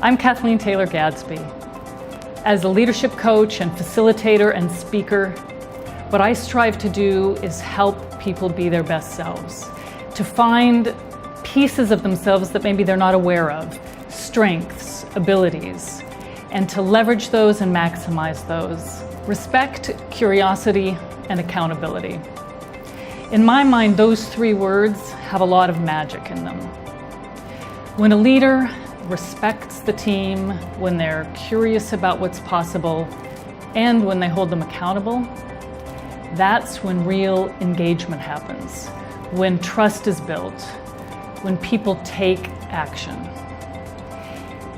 I'm Kathleen Taylor Gadsby. As a leadership coach and facilitator and speaker, what I strive to do is help people be their best selves, to find pieces of themselves that maybe they're not aware of, strengths, abilities, and to leverage those and maximize those. Respect, curiosity, and accountability. In my mind, those three words have a lot of magic in them. When a leader respects the team, when they're curious about what's possible, and when they hold them accountable, that's when real engagement happens, when trust is built, when people take action.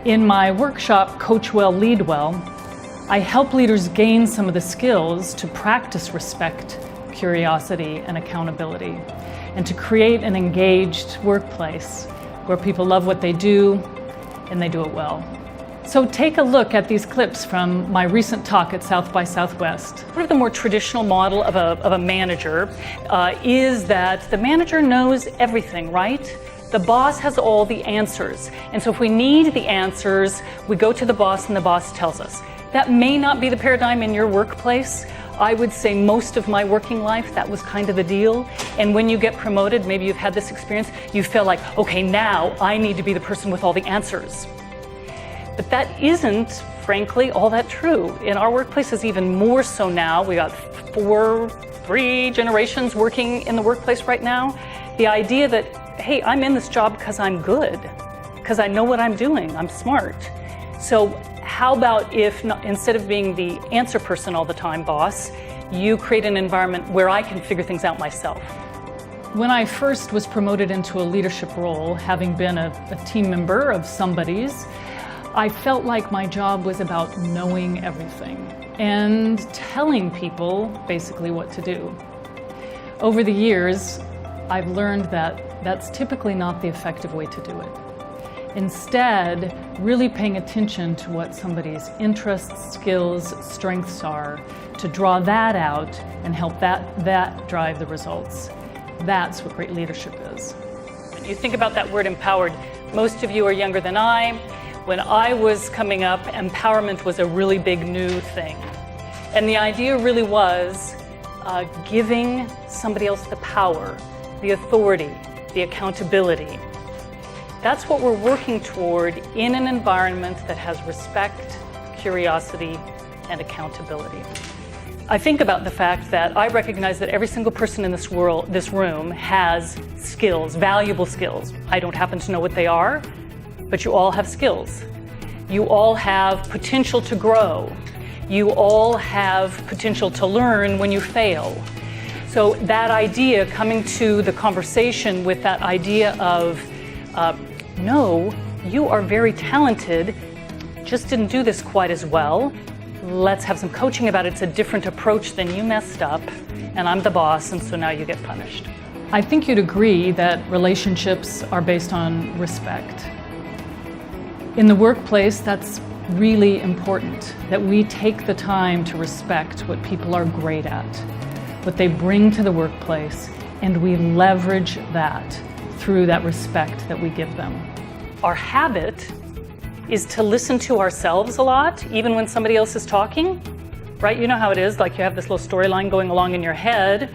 In my workshop, Coach Well, Lead Well, I help leaders gain some of the skills to practice respect, curiosity, and accountability, and to create an engaged workplace where people love what they do and they do it well. So take a look at these clips from my recent talk at South by Southwest. Sort of the more traditional model of a manager is that the manager knows everything, right? The boss has all the answers. And so if we need the answers, we go to the boss and the boss tells us. That may not be the paradigm in your workplace. I would say most of my working life, that was kind of the deal. And when you get promoted, maybe you've had this experience, you feel like, okay, now I need to be the person with all the answers. But that isn't, frankly, all that true. In our workplaces, even more so now. We got three generations working in the workplace right now. The idea that, hey, I'm in this job because I'm good, because I know what I'm doing, I'm smart. So how about if, instead of being the answer person all the time, boss, you create an environment where I can figure things out myself? When I first was promoted into a leadership role, having been a team member of somebody's, I felt like my job was about knowing everything and telling people basically what to do. Over the years, I've learned that that's typically not the effective way to do it. Instead, really paying attention to what somebody's interests, skills, strengths are, to draw that out and help that drive the results. That's what great leadership is. When you think about that word empowered, most of you are younger than I. When I was coming up, empowerment was a really big new thing. And the idea really was giving somebody else the power, the authority, the accountability. That's what we're working toward in an environment that has respect, curiosity, and accountability. I think about the fact that I recognize that every single person in this room has skills, valuable skills. I don't happen to know what they are, but you all have skills. You all have potential to grow. You all have potential to learn when you fail. So that idea, coming to the conversation with that idea of, no, you are very talented, just didn't do this quite as well. Let's have some coaching about it. It's a different approach than you messed up, and I'm the boss, and so now you get punished. I think you'd agree that relationships are based on respect. In the workplace, that's really important, that we take the time to respect what people are great at, what they bring to the workplace, and we leverage that through that respect that we give them. Our habit is to listen to ourselves a lot, even when somebody else is talking, right? You know how it is, like you have this little storyline going along in your head,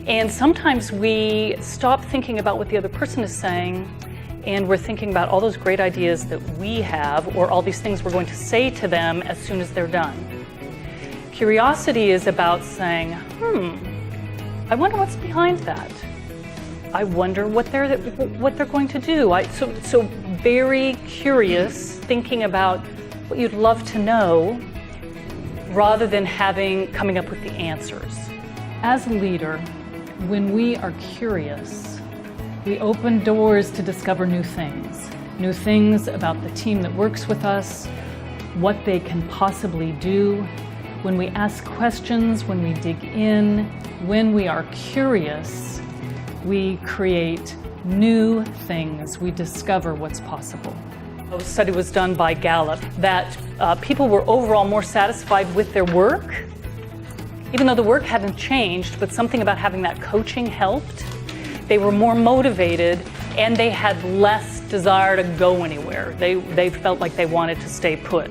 and sometimes we stop thinking about what the other person is saying, and we're thinking about all those great ideas that we have, or all these things we're going to say to them as soon as they're done. Curiosity is about saying, I wonder what's behind that. I wonder what they're going to do. So very curious, thinking about what you'd love to know, rather than coming up with the answers. As a leader, when we are curious, we open doors to discover new things about the team that works with us, what they can possibly do. When we ask questions, when we dig in, when we are curious, we create new things. We discover what's possible. A study was done by Gallup that people were overall more satisfied with their work, even though the work hadn't changed, but something about having that coaching helped. They were more motivated and they had less desire to go anywhere. They felt like they wanted to stay put.